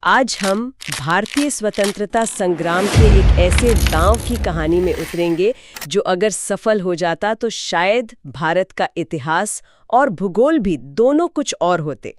आज हम भारतीय स्वतंत्रता संग्राम के एक ऐसे दांव की कहानी में उतरेंगे जो अगर सफल हो जाता तो शायद भारत का इतिहास और भूगोल भी दोनों कुछ और होते।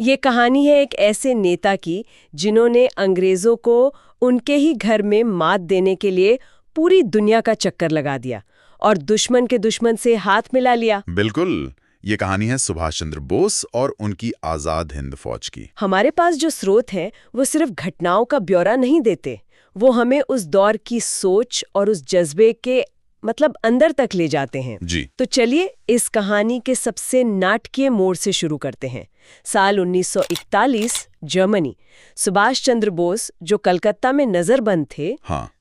ये कहानी है एक ऐसे नेता की जिन्होंने अंग्रेजों को उनके ही घर में मात देने के लिए पूरी दुनिया का चक्कर लगा दिया और दुश्मन के दुश्मन से हाथ मिला लिया। बिल्कुल, ये कहानी है सुभाष चंद्र बोस और उनकी आजाद हिंद फौज की। हमारे पास जो स्रोत हैं वो सिर्फ घटनाओं का ब्यौरा नहीं देते, वो हमें उस दौर की सोच और उस जज्बे के अंदर तक ले जाते हैं। जी। तो चलिए इस कहानी के सबसे नाटकीय मोड़ से शुरू करते हैं। साल 1941, जर्मनी। सुभाष चंद्र बोस जो कलकत्ता में नजरबंद थे,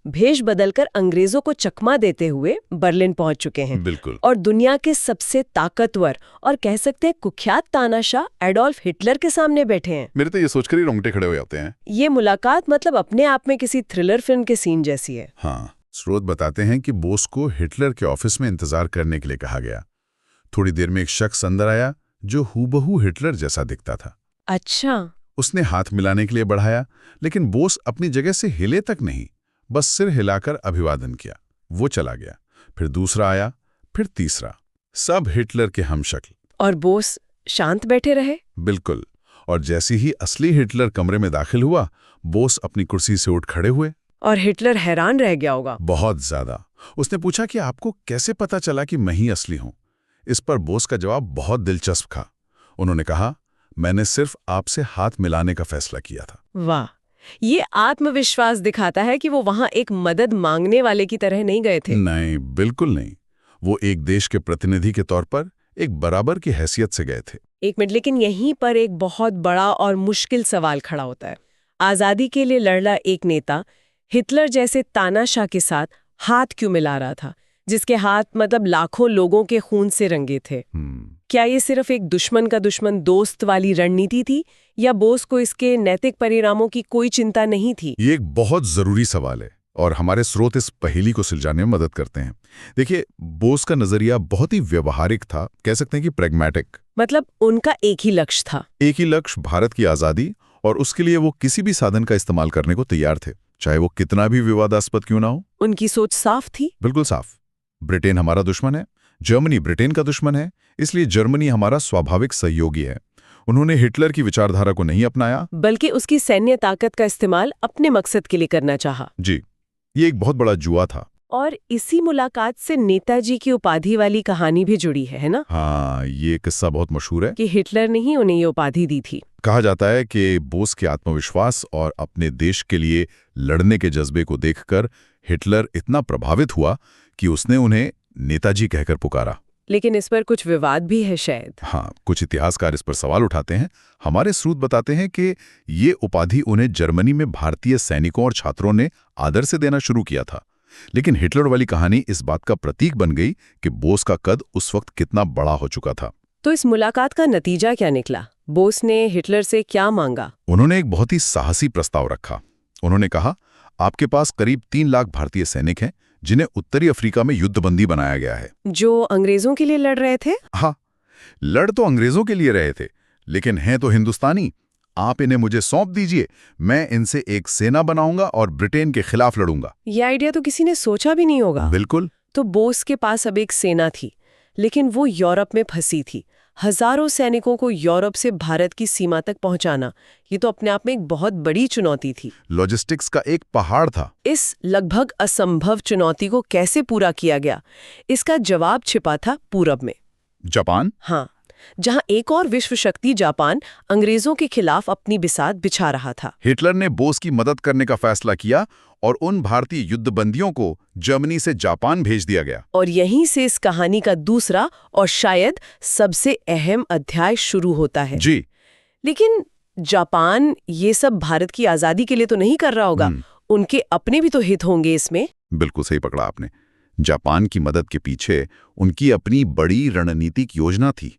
भेष बदलकर अंग्रेजों को चकमा देते हुए बर्लिन पहुंच चुके हैं। बिल्कुल। और दुनिया के सबसे ताकतवर और कह सकते हैं कुख्यात तानाशाह एडोल्फ हिटलर के सामने बैठे हैं। मेरे तो ये सोचकर ही रोंगटे खड़े हो जाते हैं। ये मुलाकात अपने आप में किसी थ्रिलर फिल्म के सीन जैसी है। हाँ, स्रोत बताते हैं कि बोस को हिटलर के ऑफिस में इंतजार करने के लिए कहा गया। थोड़ी देर में एक शख्स अंदर आया जो हूबहू हिटलर जैसा दिखता था। अच्छा। उसने हाथ मिलाने के लिए बढ़ाया, लेकिन बोस अपनी जगह से हिले तक नहीं, बस सिर हिलाकर अभिवादन किया। वो चला गया। फिर दूसरा आया, फिर तीसरा, सब हिटलर के हमशक्ल। और बोस शांत बैठे रहे। बिल्कुल। और जैसे ही असली हिटलर कमरे में दाखिल हुआ, बोस अपनी कुर्सी से उठ खड़े हुए। और हिटलर हैरान रह गया होगा। बहुत ज्यादा। उसने पूछा कि आपको कैसे पता चला कि मैं ही असली हूं? इस पर बोस का जवाब बहुत दिलचस्प था। उन्होंने कहा, मैंने सिर्फ आपसे हाथ मिलाने का फैसला किया था। वाह, ये आत्मविश्वास दिखाता है कि वो वहां एक मदद मांगने वाले की तरह नहीं गए थे। नहीं, बिल्कुल नहीं। वो एक देश के प्रतिनिधि के तौर पर एक बराबर की हैसियत से गए थे। एक मिनट, लेकिन यहीं पर एक बहुत बड़ा और मुश्किल सवाल खड़ा होता है। आजादी के लिए लड़ रहा एक नेता हिटलर जैसे तानाशाह के साथ हाथ क्यों मिला रहा था, जिसके हाथ लाखों लोगों के खून से रंगे थे? क्या ये सिर्फ एक दुश्मन का दुश्मन दोस्त वाली रणनीति थी, या बोस को इसके नैतिक परिणामों की कोई चिंता नहीं थी? ये एक बहुत जरूरी सवाल है और हमारे स्रोत इस पहेली को सुलझाने में मदद करते हैं। देखिए, बोस का नजरिया बहुत ही व्यवहारिक था, कह सकते हैं कि प्रैग्मैटिक। उनका एक ही लक्ष्य था। एक ही लक्ष्य, भारत की आजादी, और उसके लिए वो किसी भी साधन का इस्तेमाल करने को तैयार थे, चाहे वो कितना भी विवादास्पद क्यों ना हो। उनकी सोच साफ थी। बिल्कुल साफ। ब्रिटेन हमारा दुश्मन है, जर्मनी ब्रिटेन का दुश्मन है, इसलिए जर्मनी हमारा स्वाभाविक सहयोगी है। उन्होंने हिटलर की विचारधारा को नहीं अपनाया, बल्कि उसकी सैन्य ताकत का इस्तेमाल अपने मकसद के लिए करना चाहा। जी, ये एक बहुत बड़ा जुआ था। और इसी मुलाकात से नेताजी की उपाधि वाली कहानी भी जुड़ी है ना? हाँ, ये किस्सा बहुत मशहूर है कि हिटलर ने ही उन्हें ये उपाधि दी थी। कहा जाता है कि बोस के आत्मविश्वास और अपने देश के लिए लड़ने के जज्बे को देखकर हिटलर इतना प्रभावित हुआ कि उसने उन्हें नेताजी कहकर पुकारा। लेकिन इस पर कुछ विवाद भी है शायद। हाँ, कुछ इतिहासकार इस पर सवाल उठाते हैं। हमारे स्रोत बताते हैं कि ये उपाधि उन्हें जर्मनी में भारतीय सैनिकों और छात्रों ने आदर से देना शुरू किया था। लेकिन हिटलर वाली कहानी इस बात का प्रतीक बन गई कि बोस का कद उस वक्त कितना बड़ा हो चुका था। तो इस मुलाकात का नतीजा क्या निकला? बोस ने हिटलर से क्या मांगा? उन्होंने एक बहुत ही साहसी प्रस्ताव रखा। उन्होंने कहा, आपके पास करीब 3 लाख भारतीय सैनिक हैं जिन्हें उत्तरी अफ्रीका में युद्धबंदी बनाया गया है। जो अंग्रेजों के लिए लड़ रहे थे? हाँ, लड़ तो अंग्रेजों के लिए रहे थे, लेकिन हैं तो हिंदुस्तानी। आप इन्हें मुझे सौंप दीजिए, मैं इनसे एक सेना बनाऊंगा और ब्रिटेन के खिलाफ लड़ूंगा। ये आइडिया तो किसी ने सोचा भी नहीं होगा। बिल्कुल। तो बोस के पास अब एक सेना थी, लेकिन वो यूरोप में फंसी थी। हजारों सैनिकों को यूरोप से भारत की सीमा तक पहुंचाना, ये तो अपने आप में एक बहुत बड़ी चुनौती थी। लॉजिस्टिक्स का एक पहाड़ था। इस लगभग असंभव चुनौती को कैसे पूरा किया गया, इसका जवाब छिपा था पूरब में। जापान? हाँ, जहां एक और विश्व शक्ति जापान अंग्रेजों के खिलाफ अपनी बिसात बिछा रहा था। हिटलर ने बोस की मदद करने का फैसला किया और उन भारतीय युद्धबंदियों को जर्मनी से जापान भेज दिया गया। और यहीं से इस कहानी का दूसरा और शायद सबसे अहम अध्याय शुरू होता है। जी। लेकिन जापान ये सब भारत की आजादी के लिए तो नहीं कर रहा होगा, उनके अपने भी तो हित होंगे इसमें। बिल्कुल सही पकड़ा आपने। जापान की मदद के पीछे उनकी अपनी बड़ी रणनीतिक योजना थी।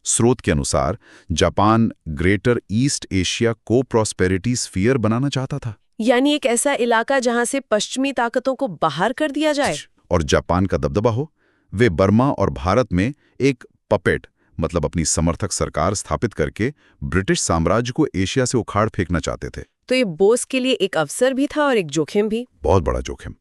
स्रोत के अनुसार जापान ग्रेटर ईस्ट एशिया को प्रॉस्पेरिटी स्फीयर बनाना चाहता था, यानी एक ऐसा इलाका जहां से पश्चिमी ताकतों को बाहर कर दिया जाए और जापान का दबदबा हो। वे बर्मा और भारत में एक पपेट अपनी समर्थक सरकार स्थापित करके ब्रिटिश साम्राज्य को एशिया से उखाड़ फेंकना चाहते थे। तो ये बोस के लिए एक अवसर भी था और एक जोखिम भी। बहुत बड़ा जोखिम।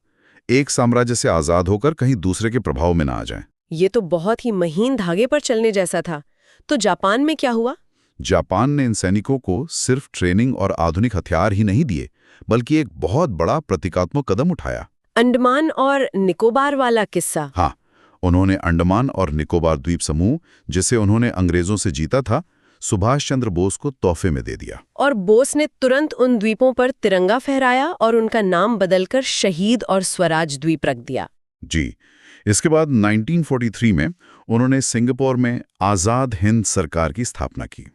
एक साम्राज्य से आजाद होकर कहीं दूसरे के प्रभाव में ना आ जाएं। ये तो बहुत ही महीन धागे पर चलने जैसा था। तो जापान में क्या हुआ? जापान ने इन सैनिकों को सिर्फ ट्रेनिंग और आधुनिक हथियार ही नहीं दिए, बल्कि एक बहुत बड़ा प्रतीकात्मक कदम उठाया। अंडमान और निकोबार वाला किस्सा। हाँ, उन्होंने अंडमान और निकोबार द्वीप समूह, जिसे उन्होंने अंग्रेजों से जीता था, सुभाष चंद्र बोस को तोहफे में दे दिया। और बोस ने तुरंत उन द्वीपों पर तिरंगा फहराया और उनका नाम बदलकर शहीद और स्वराज द्वीप रख दिया। जी। इसके बाद 1943 में उन्होंने सिंगापुर में आज़ाद हिंद सरकार की स्थापना की।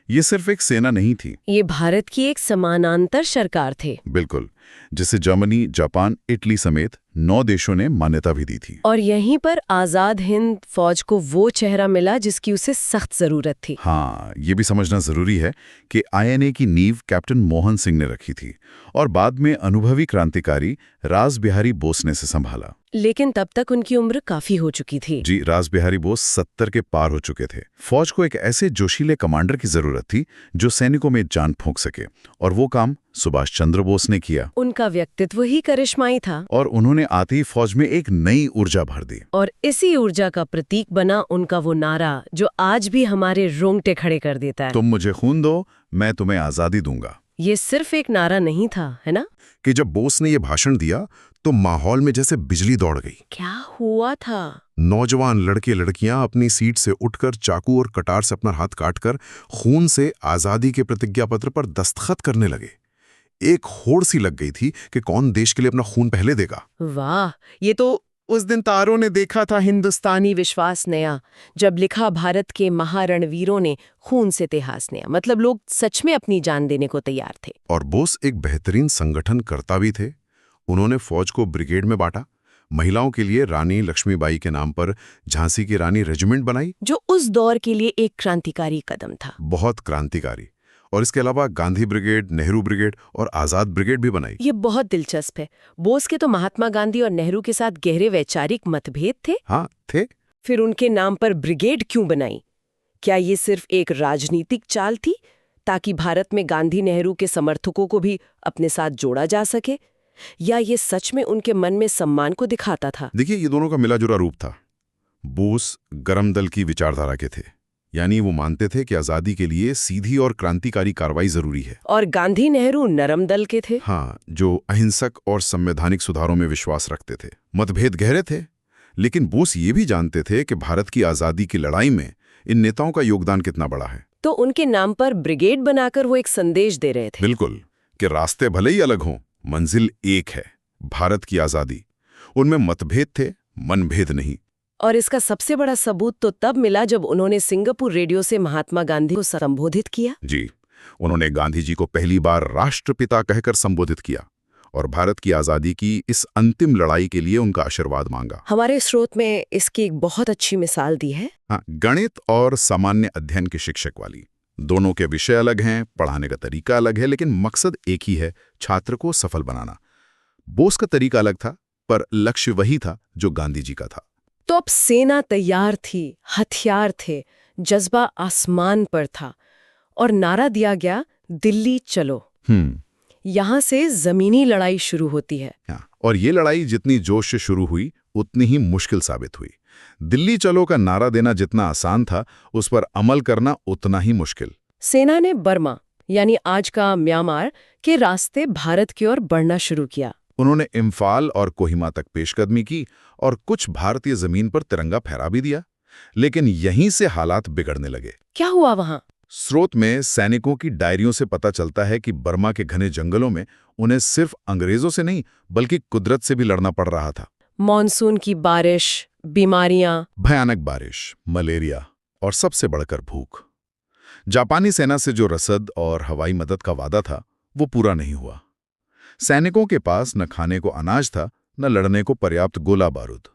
ये सिर्फ एक सेना नहीं थी। ये भारत की एक समानांतर सरकार थे। बिल्कुल, जिसे जर्मनी, जापान, इटली समेत 9 देशों ने मान्यता भी दी थी। और यहीं पर आज़ाद हिंद फौज को वो चेहरा मिला जिसकी उसे सख्त जरूरत थी। हाँ, ये भी समझना जरूरी है कि आईएनए की नींव कैप्टन मोहन सिंह ने रखी थी और बाद में अनुभवी क्रांतिकारी रास बिहारी बोस ने इसे संभाला। लेकिन तब तक उनकी उम्र काफी हो चुकी थी। जी, रास बिहारी बोस 70 के पार हो चुके थे। फौज को एक ऐसे जोशीले कमांडर की जरूरत थी जो सैनिकों में जान फूंक सके, और वो काम सुभाष चंद्र बोस ने किया। उनका व्यक्तित्व ही करिश्माई था और उन्होंने आते ही फौज में एक नई ऊर्जा भर दी। और इसी ऊर्जा का प्रतीक बना उनका वो नारा जो आज भी हमारे रोंगटे खड़े कर देता है। तुम मुझे खून दो, मैं तुम्हें आजादी दूंगा। ये सिर्फ एक नारा नहीं था, है ना? कि जब बोस ने ये भाषण दिया तो माहौल में जैसे बिजली दौड़ गई। क्या हुआ था? नौजवान लड़के लड़कियां अपनी सीट से उठकर चाकू और कटार से अपना हाथ काटकर खून से आजादी के प्रतिज्ञा पत्र पर दस्तखत करने लगे। एक होड़ सी लग गई थी कि कौन देश के लिए अपना खून पहले देगा। वाह, ये तो उस दिन तारों ने देखा था हिंदुस्तानी विश्वास नया, जब लिखा भारत के महारणवीरों ने खून से इतिहास नया। मतलब लोग सच में अपनी जान देने को तैयार थे। और बोस एक बेहतरीन संगठन करता भी थे। उन्होंने फौज को ब्रिगेड में बांटा, महिलाओं के लिए रानी लक्ष्मीबाई के नाम पर झांसी की रानी रेजिमेंट बनाई, जो उस दौर के लिए एक क्रांतिकारी कदम था। बहुत क्रांतिकारी। और इसके अलावा गांधी ब्रिगेड, नेहरू ब्रिगेड और आजाद ब्रिगेड भी बनाई। ये बहुत दिलचस्प है। बोस के तो महात्मा गांधी और नेहरू के साथ गहरे वैचारिक मतभेद थे। हाँ थे। फिर उनके नाम पर ब्रिगेड क्यों बनाई? क्या ये सिर्फ एक राजनीतिक चाल थी ताकि भारत में गांधी नेहरू के समर्थकों को भी अपने साथ जोड़ा जा सके, या ये सच में उनके मन में सम्मान को दिखाता था? देखिए, ये दोनों का मिलाजुला रूप था। बोस गरम दल की विचारधारा के थे, यानी वो मानते थे कि आजादी के लिए सीधी और क्रांतिकारी कार्रवाई जरूरी है। और गांधी नेहरू नरम दल के थे। हाँ, जो अहिंसक और संवैधानिक सुधारों में विश्वास रखते थे। मतभेद गहरे थे, लेकिन बोस ये भी जानते थे कि भारत की आजादी की लड़ाई में इन नेताओं का योगदान कितना बड़ा है। तो उनके नाम पर ब्रिगेड बनाकर वो एक संदेश दे रहे थे। बिल्कुल, कि रास्ते भले ही अलग हों, मंजिल एक है, भारत की आजादी। उनमें मतभेद थे, मनभेद नहीं। और इसका सबसे बड़ा सबूत तो तब मिला जब उन्होंने सिंगापुर रेडियो से महात्मा गांधी को संबोधित किया। जी, उन्होंने गांधी जी को पहली बार राष्ट्रपिता कहकर संबोधित किया और भारत की आजादी की इस अंतिम लड़ाई के लिए उनका आशीर्वाद मांगा। हमारे स्रोत में इसकी एक बहुत अच्छी मिसाल दी है। हाँ, गणित और सामान्य अध्ययन के शिक्षक वाली। दोनों के विषय अलग हैं, पढ़ाने का तरीका अलग है, लेकिन मकसद एक ही है, छात्र को सफल बनाना। बोस का तरीका अलग था, पर लक्ष्य वही था जो गांधी जी का था। तो अब सेना तैयार थी, हथियार थे, जज्बा आसमान पर था और नारा दिया गया, दिल्ली चलो। यहां से जमीनी लड़ाई शुरू होती है। और ये लड़ाई जितनी जोश से शुरू हुई उतनी ही मुश्किल साबित हुई। दिल्ली चलो का नारा देना जितना आसान था, उस पर अमल करना उतना ही मुश्किल। सेना ने बर्मा यानी आज का म्यांमार के रास्ते भारत की ओर बढ़ना शुरू किया। उन्होंने इम्फाल और कोहिमा तक पेशकदमी की और कुछ भारतीय जमीन पर तिरंगा फहरा भी दिया। लेकिन यहीं से हालात बिगड़ने लगे। क्या हुआ वहां? स्रोत में सैनिकों की डायरियों से पता चलता है कि बर्मा के घने जंगलों में उन्हें सिर्फ अंग्रेजों से नहीं बल्कि कुदरत से भी लड़ना पड़ रहा था। मॉनसून की बारिश, बीमारियां, भयानक बारिश, मलेरिया और सबसे बढ़कर भूख। जापानी सेना से जो रसद और हवाई मदद का वादा था वो पूरा नहीं हुआ। सैनिकों के पास न खाने को अनाज था, न लड़ने को पर्याप्त गोला बारूद।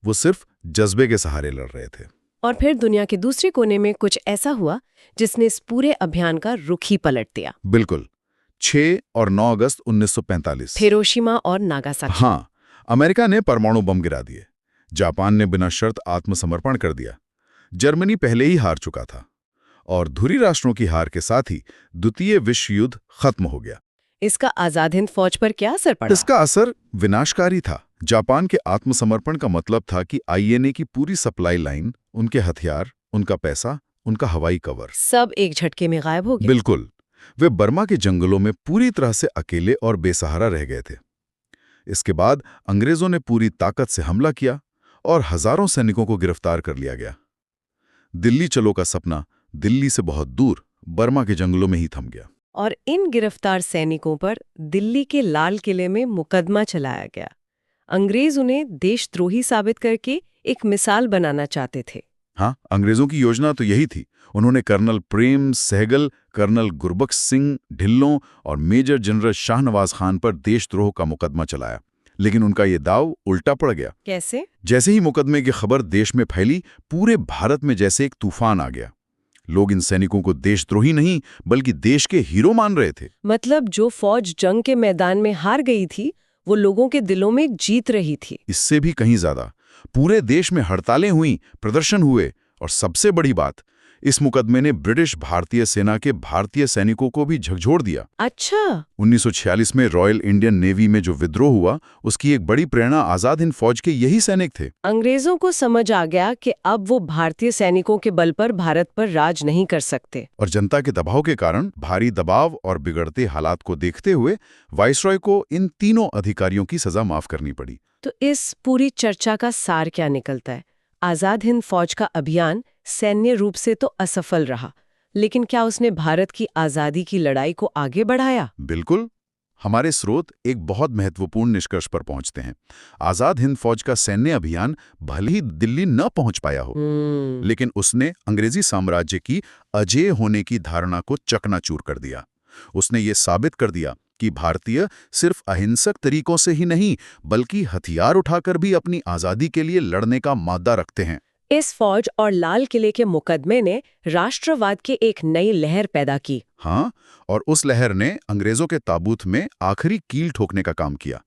वो सिर्फ जज्बे के सहारे लड़ रहे थे। और फिर दुनिया के दूसरे कोने में कुछ ऐसा हुआ जिसने इस पूरे अभियान का रुख ही पलट दिया। बिल्कुल, 6 और 9 अगस्त 1945। हिरोशिमा और नागासाकी। हाँ, अमेरिका ने परमाणु बम गिरा दिए। जापान ने बिना शर्त आत्मसमर्पण कर दिया। जर्मनी पहले ही हार चुका था और धुरी राष्ट्रों की हार के साथ ही द्वितीय विश्व युद्ध खत्म हो गया। इसका आजाद हिंद फौज पर क्या असर पड़ा? इसका असर विनाशकारी था। जापान के आत्मसमर्पण का मतलब था कि आईएनए की पूरी सप्लाई लाइन, उनके हथियार, उनका पैसा, उनका हवाई कवर सब एक झटके में गायब हो गए। बिल्कुल। वे बर्मा के जंगलों में पूरी तरह से अकेले और बेसहारा रह गए थे। इसके बाद अंग्रेजों ने पूरी ताकत से हमला किया और हजारों सैनिकों को गिरफ्तार कर लिया गया। दिल्ली चलो का सपना दिल्ली से बहुत दूर बर्मा के जंगलों में ही थम गया। और इन गिरफ्तार सैनिकों पर दिल्ली के लाल किले में मुकदमा चलाया गया। अंग्रेज उन्हें देशद्रोही साबित करके एक मिसाल बनाना चाहते थे। हाँ, अंग्रेजों की योजना तो यही थी। उन्होंने कर्नल प्रेम सहगल, कर्नल गुरबख्श सिंह ढिल्लों और मेजर जनरल शाहनवाज खान पर देशद्रोह का मुकदमा चलाया, लेकिन उनका ये दाव उल्टा पड़ गया। कैसे? जैसे ही मुकदमे की खबर देश में फैली, पूरे भारत में जैसे एक तूफान आ गया। लोग इन सैनिकों को देशद्रोही नहीं बल्कि देश के हीरो मान रहे थे। मतलब जो फौज जंग के मैदान में हार गई थी, वो लोगों के दिलों में जीत रही थी। इससे भी कहीं ज्यादा पूरे देश में हड़तालें हुई, प्रदर्शन हुए और सबसे बड़ी बात, इस मुकदमे ने ब्रिटिश भारतीय सेना के भारतीय सैनिकों को भी झकझोर दिया। अच्छा। 1946 में रॉयल इंडियन नेवी में जो विद्रोह हुआ, उसकी एक बड़ी प्रेरणा आजाद हिंद फौज के यही सैनिक थे। अंग्रेजों को समझ आ गया कि अब वो भारतीय सैनिकों के बल पर भारत पर राज नहीं कर सकते। और जनता के दबाव के कारण, भारी दबाव और बिगड़ते हालात को देखते हुए वाइसरॉय को इन तीनों अधिकारियों की सजा माफ करनी पड़ी। तो इस पूरी चर्चा का सार क्या निकलता है? आजाद हिंद फौज का अभियान सैन्य रूप से तो असफल रहा, लेकिन क्या उसने भारत की आजादी की लड़ाई को आगे बढ़ाया? बिल्कुल। हमारे स्रोत एक बहुत महत्वपूर्ण निष्कर्ष पर पहुंचते हैं। आजाद हिंद फौज का सैन्य अभियान भले ही दिल्ली न पहुंच पाया हो, लेकिन उसने अंग्रेजी साम्राज्य की अजेय होने की धारणा को चकनाचूर कर दिया। उसने ये साबित कर दिया कि भारतीय सिर्फ अहिंसक तरीकों से ही नहीं बल्कि हथियार उठाकर भी अपनी आजादी के लिए लड़ने का मादा रखते हैं। इस फौज और लाल किले के मुकदमे ने राष्ट्रवाद की एक नई लहर पैदा की। हाँ, और उस लहर ने अंग्रेजों के ताबूत में आखिरी कील ठोकने का काम किया।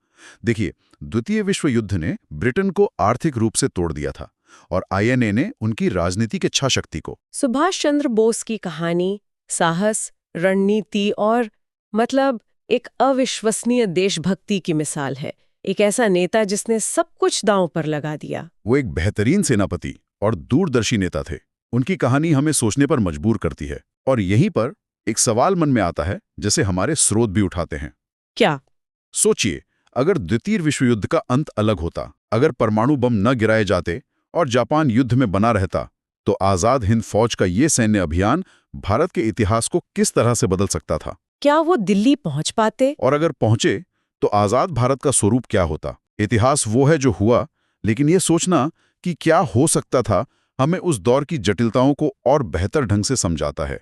देखिए, द्वितीय विश्व युद्ध ने ब्रिटेन को आर्थिक रूप से तोड़ दिया था और आईएनए ने उनकी राजनीतिक इच्छा शक्ति को। सुभाष चंद्र बोस की कहानी साहस, रणनीति और मतलब एक अविश्वसनीय देशभक्ति की मिसाल है। एक ऐसा नेता जिसने सब कुछ दांव पर लगा दिया। वो एक बेहतरीन सेनापति और दूरदर्शी नेता थे। उनकी कहानी हमें सोचने पर मजबूर करती है। और यहीं पर एक सवाल मन में आता है, जैसे हमारे स्रोत भी उठाते हैं। क्या? सोचिए, अगर द्वितीय विश्व युद्ध का अंत अलग होता, अगर परमाणु बम न गिराए जाते और जापान युद्ध में बना रहता, तो आजाद हिंद फौज का ये सैन्य अभियान भारत के इतिहास को किस तरह से बदल सकता था? क्या वो दिल्ली पहुंच पाते? और अगर पहुंचे तो आजाद भारत का स्वरूप क्या होता? इतिहास वो है जो हुआ, लेकिन ये सोचना कि क्या हो सकता था, हमें उस दौर की जटिलताओं को और बेहतर ढंग से समझाता है।